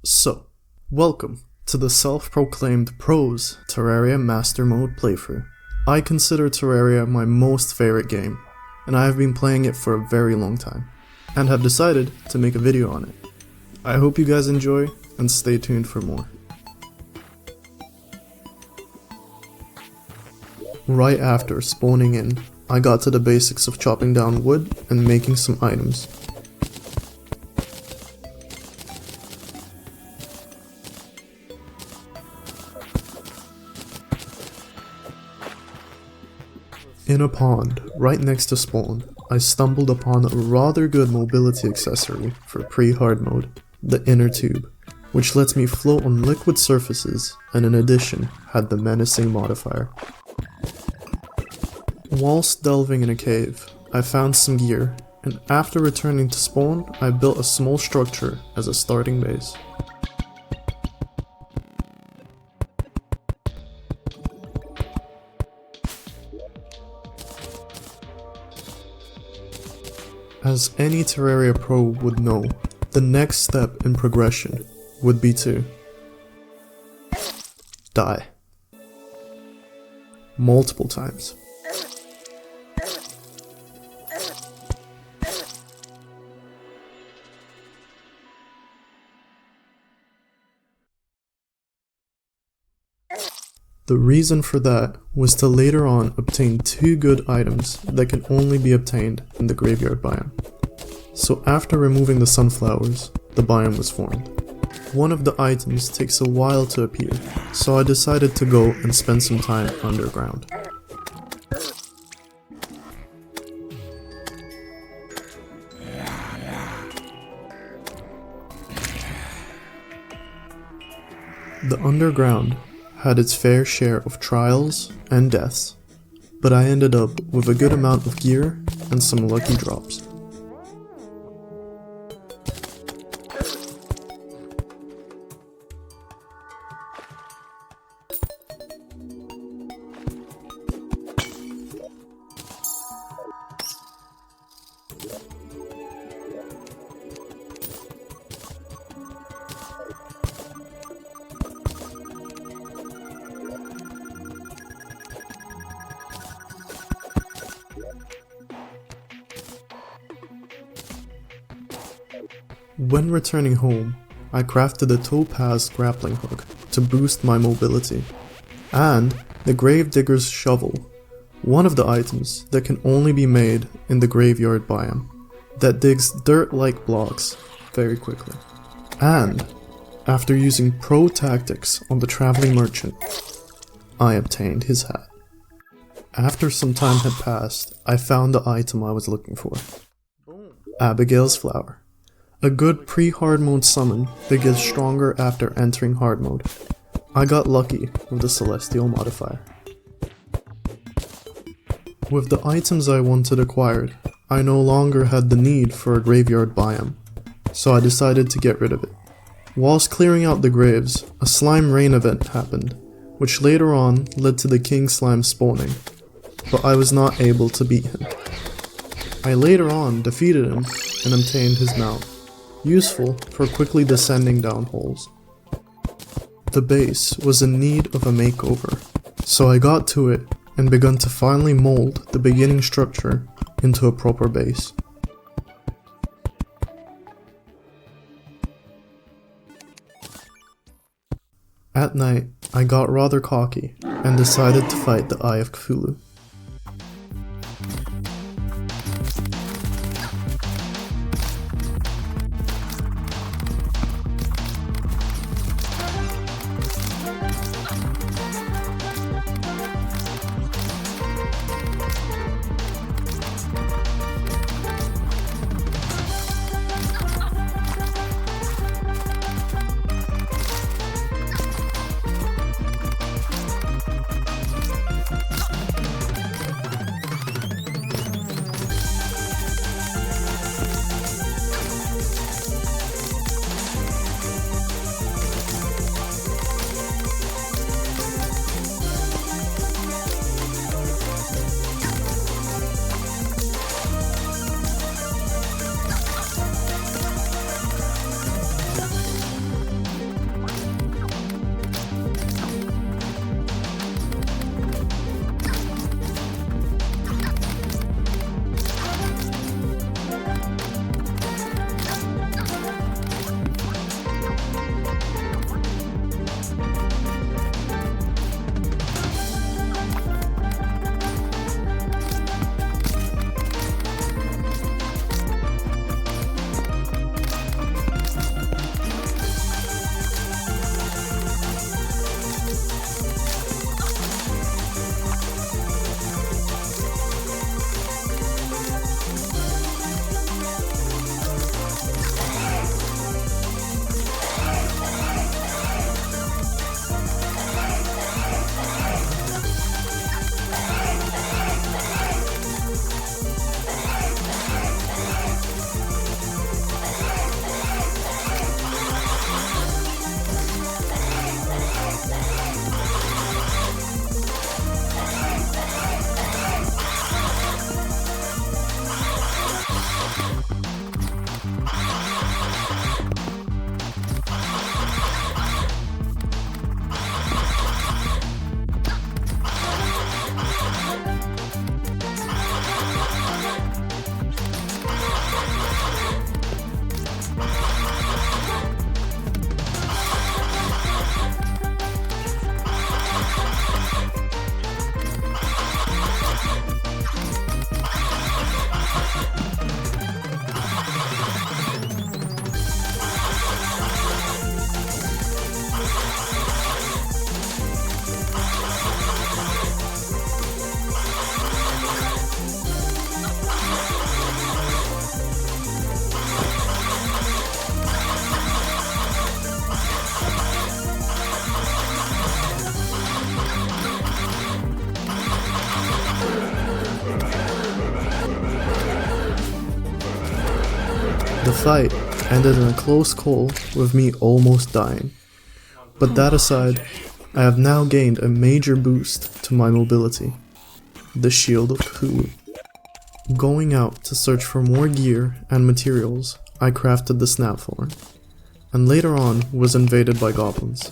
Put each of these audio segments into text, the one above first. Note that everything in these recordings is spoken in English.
So, welcome to the self-proclaimed pros Terraria Master Mode playthrough. I consider Terraria my most favorite game, and I have been playing it for a very long time, and have decided to make a video on it. I hope you guys enjoy, and stay tuned for more. Right after spawning in, I got to the basics of chopping down wood and making some items. In a pond, right next to spawn, I stumbled upon a rather good mobility accessory for pre-hard mode, the inner tube, which lets me float on liquid surfaces and in addition had the menacing modifier. Whilst delving in a cave, I found some gear, and after returning to spawn, I built a small structure as a starting base. As any Terraria pro would know, the next step in progression would be to die. Multiple times. The reason for that was to later on obtain 2 good items that can only be obtained in the graveyard biome. So after removing the sunflowers, the biome was formed. One of the items takes a while to appear, so I decided to go and spend some time underground. The underground had its fair share of trials and deaths, but I ended up with a good amount of gear and some lucky drops. When returning home, I crafted a topaz grappling hook to boost my mobility, and the Gravedigger's shovel, one of the items that can only be made in the graveyard biome, that digs dirt-like blocks very quickly. And, after using pro tactics on the traveling merchant, I obtained his hat. After some time had passed, I found the item I was looking for. Abigail's Flower. A good pre-hard mode summon that gets stronger after entering hard mode. I got lucky with the Celestial modifier. With the items I wanted acquired, I no longer had the need for a graveyard biome, so I decided to get rid of it. Whilst clearing out the graves, a slime rain event happened, which later on led to the king slime spawning, but I was not able to beat him. I later on defeated him and obtained his mount, useful for quickly descending down holes. The base was in need of a makeover, so I got to it and begun to finally mold the beginning structure into a proper base. At night, I got rather cocky and decided to fight the Eye of Cthulhu. The fight ended in a close call with me almost dying. But that aside, I have now gained a major boost to my mobility. The Shield of Cthulhu. Going out to search for more gear and materials, I crafted the Snapthorn, and later on was invaded by goblins.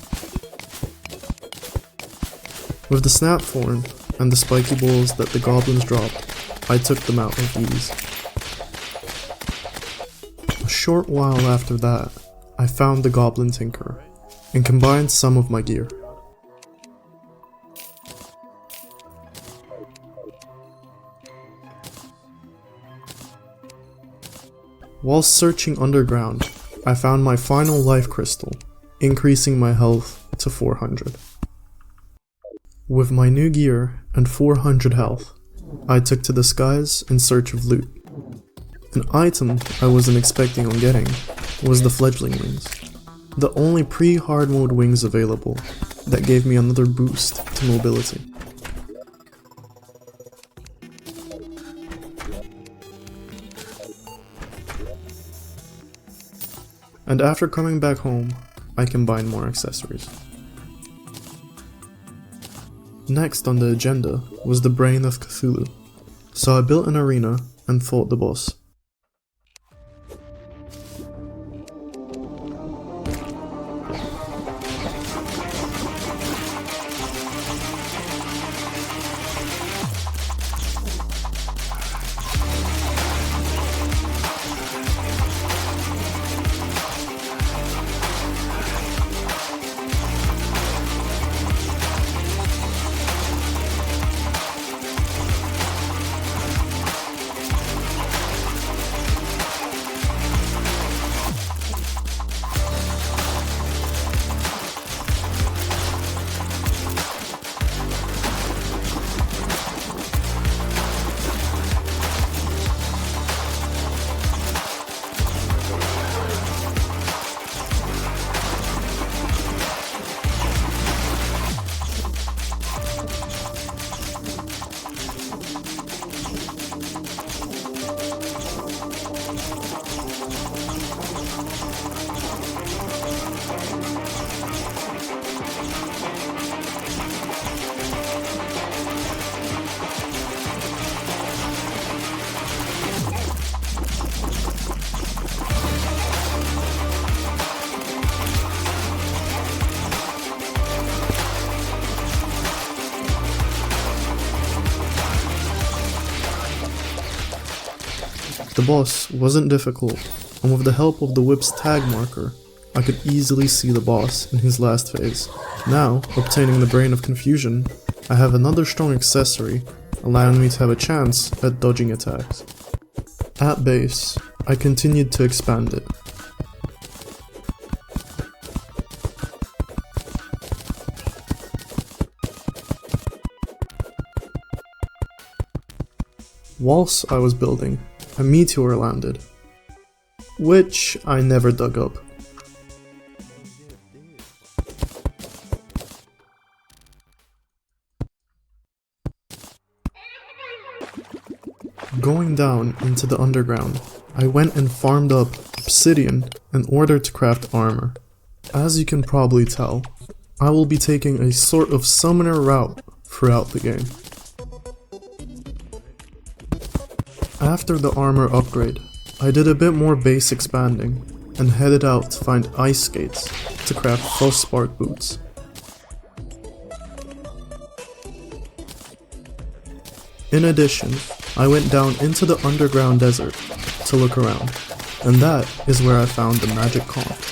With the Snapthorn and the spiky balls that the goblins dropped, I took them out with ease. A short while after that, I found the Goblin Tinkerer and combined some of my gear. While searching underground, I found my final life crystal, increasing my health to 400. With my new gear and 400 health, I took to the skies in search of loot. An item I wasn't expecting on getting was the fledgling wings, the only pre-hard mode wings available that gave me another boost to mobility. And after coming back home, I combined more accessories. Next on the agenda was the Brain of Cthulhu, so I built an arena and fought the boss. The boss wasn't difficult, and with the help of the whip's tag marker, I could easily see the boss in his last phase. Now, obtaining the Brain of Confusion, I have another strong accessory, allowing me to have a chance at dodging attacks. At base, I continued to expand it. Whilst I was building, a meteor landed, which I never dug up. Going down into the underground, I went and farmed up obsidian in order to craft armor. As you can probably tell, I will be taking a sort of summoner route throughout the game. After the armor upgrade, I did a bit more base expanding and headed out to find ice skates to craft Frostspark boots. In addition, I went down into the underground desert to look around, and that is where I found the magic conch.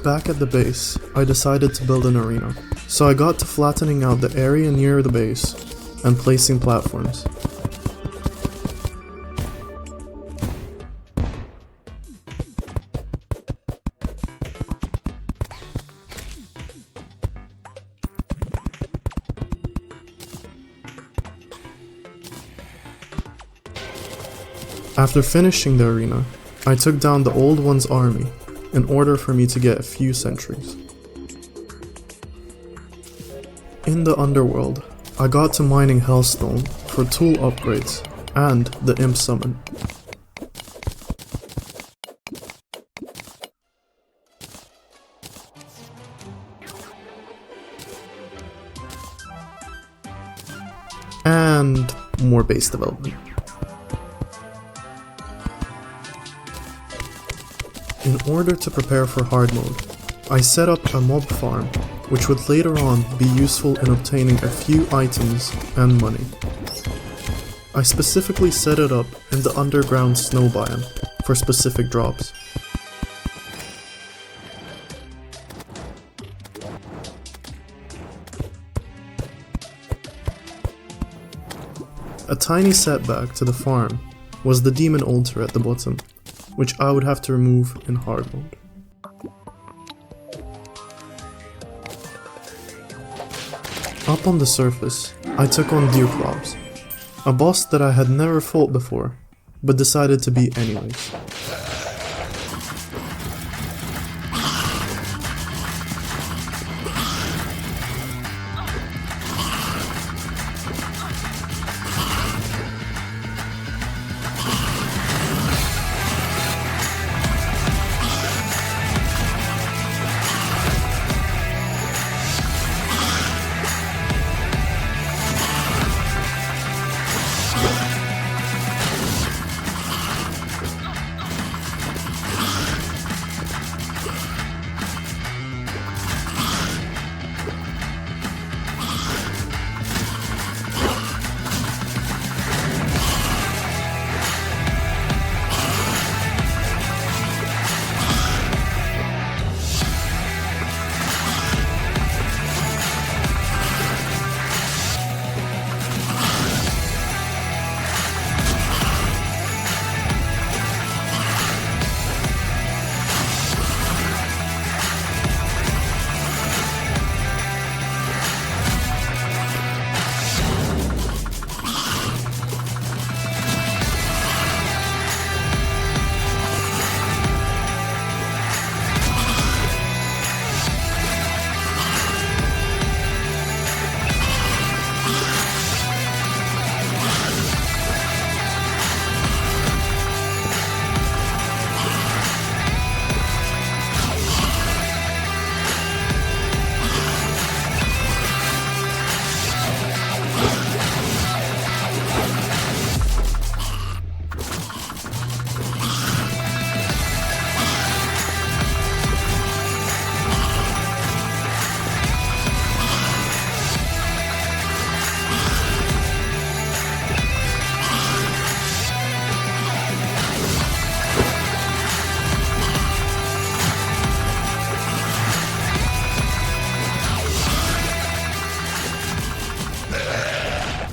Back at the base, I decided to build an arena, so I got to flattening out the area near the base and placing platforms. After finishing the arena, I took down the Old One's army in order for me to get a few sentries. In the underworld, I got to mining Hellstone for tool upgrades and the Imp Summon. And more base development. In order to prepare for hard mode, I set up a mob farm, which would later on be useful in obtaining a few items and money. I specifically set it up in the underground snow biome for specific drops. A tiny setback to the farm was the demon altar at the bottom, which I would have to remove in hard mode. Up on the surface, I took on Deerclaws, a boss that I had never fought before, but decided to beat anyways.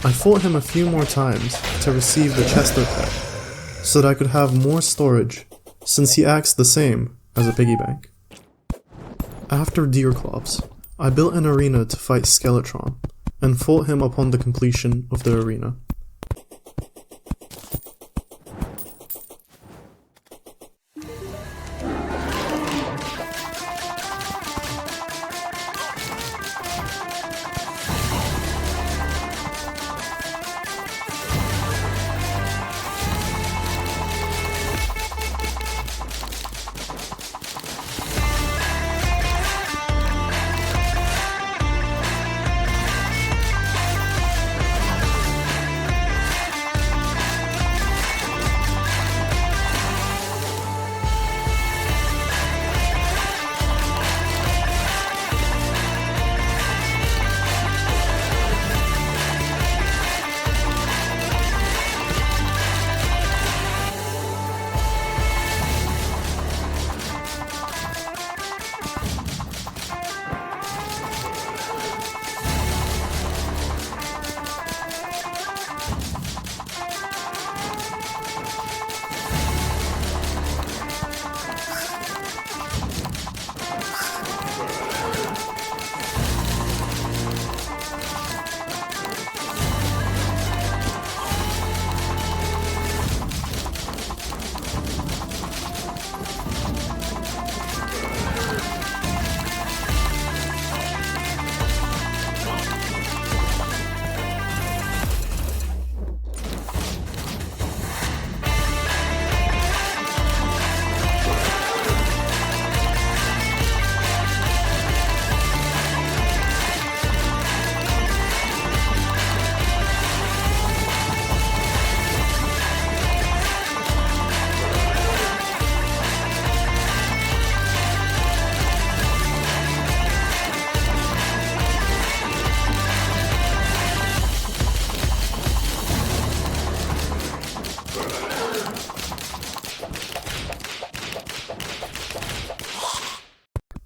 I fought him a few more times to receive the Chester pet, so that I could have more storage, since he acts the same as a piggy bank. After Deerclops, I built an arena to fight Skeletron, and fought him upon the completion of the arena.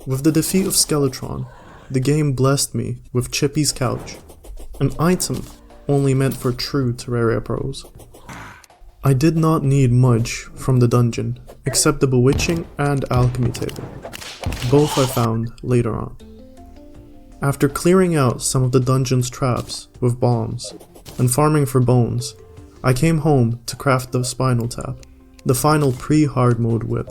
With the defeat of Skeletron, the game blessed me with Chippy's Couch, an item only meant for true Terraria pros. I did not need much from the dungeon, except the Bewitching and Alchemy table. Both I found later on. After clearing out some of the dungeon's traps with bombs, and farming for bones, I came home to craft the Spinal Tap, the final pre-Hardmode whip.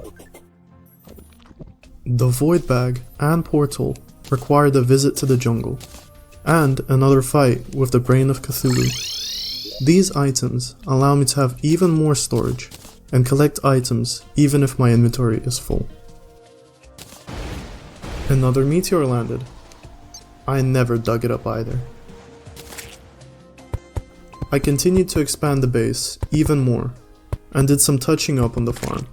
The Void Bag and Portal required a visit to the jungle, and another fight with the Brain of Cthulhu. These items allow me to have even more storage, and collect items even if my inventory is full. Another meteor landed. I never dug it up either. I continued to expand the base even more, and did some touching up on the farm.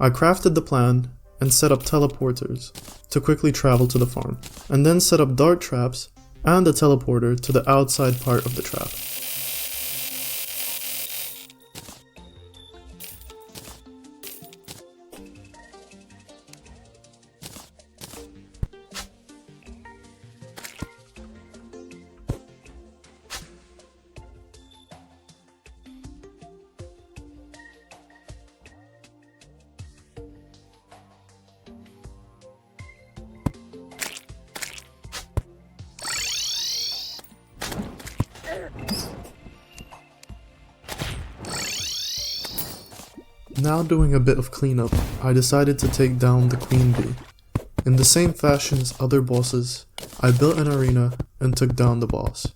I crafted the plan and set up teleporters to quickly travel to the farm, and then set up dart traps and a teleporter to the outside part of the trap. Now doing a bit of cleanup, I decided to take down the Queen Bee. In the same fashion as other bosses, I built an arena and took down the boss.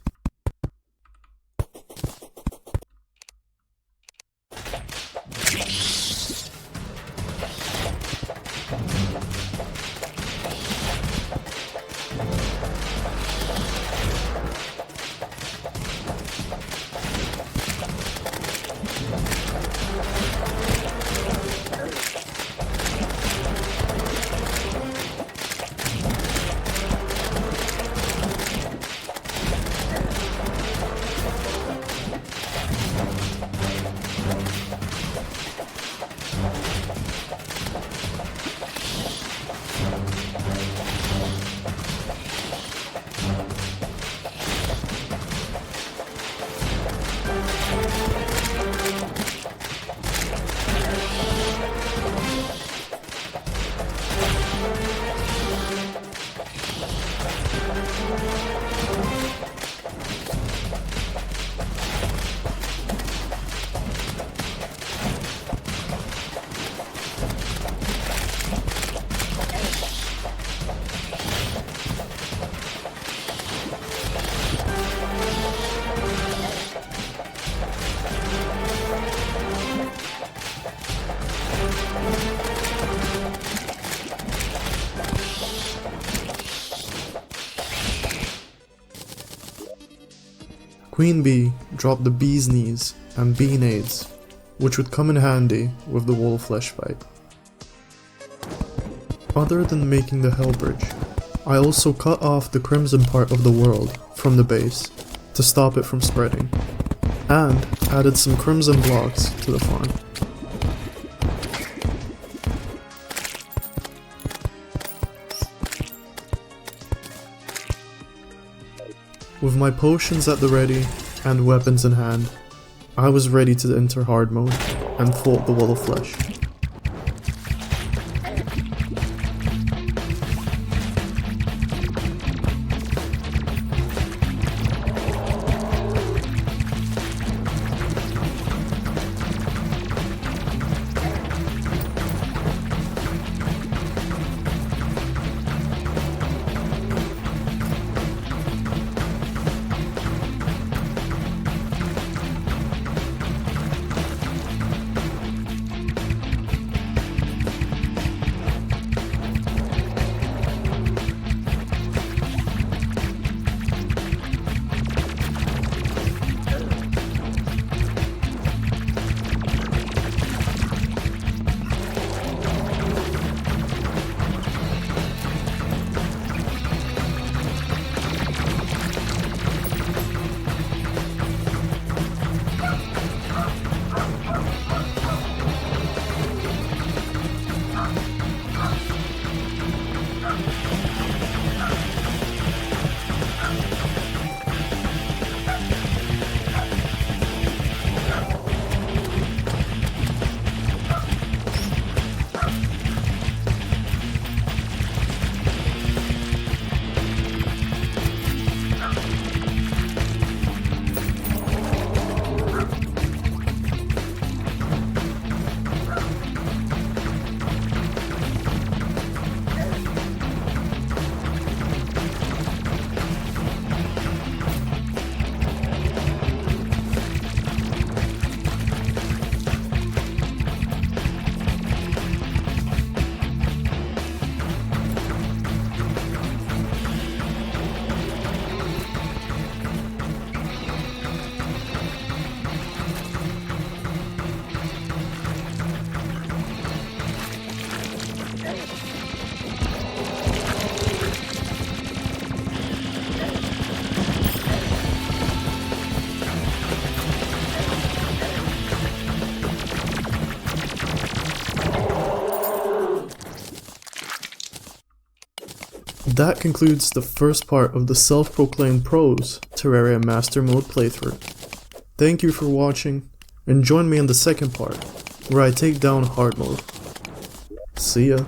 Queen Bee dropped the Bee's Knees and Bee Nades, which would come in handy with the Wall of Flesh fight. Other than making the Hell Bridge, I also cut off the Crimson part of the world from the base to stop it from spreading, and added some Crimson blocks to the farm. With my potions at the ready and weapons in hand, I was ready to enter hard mode and fought the Wall of Flesh. That concludes the first part of the self-proclaimed pros Terraria Master Mode playthrough. Thank you for watching, and join me in the second part, where I take down hard mode. See ya.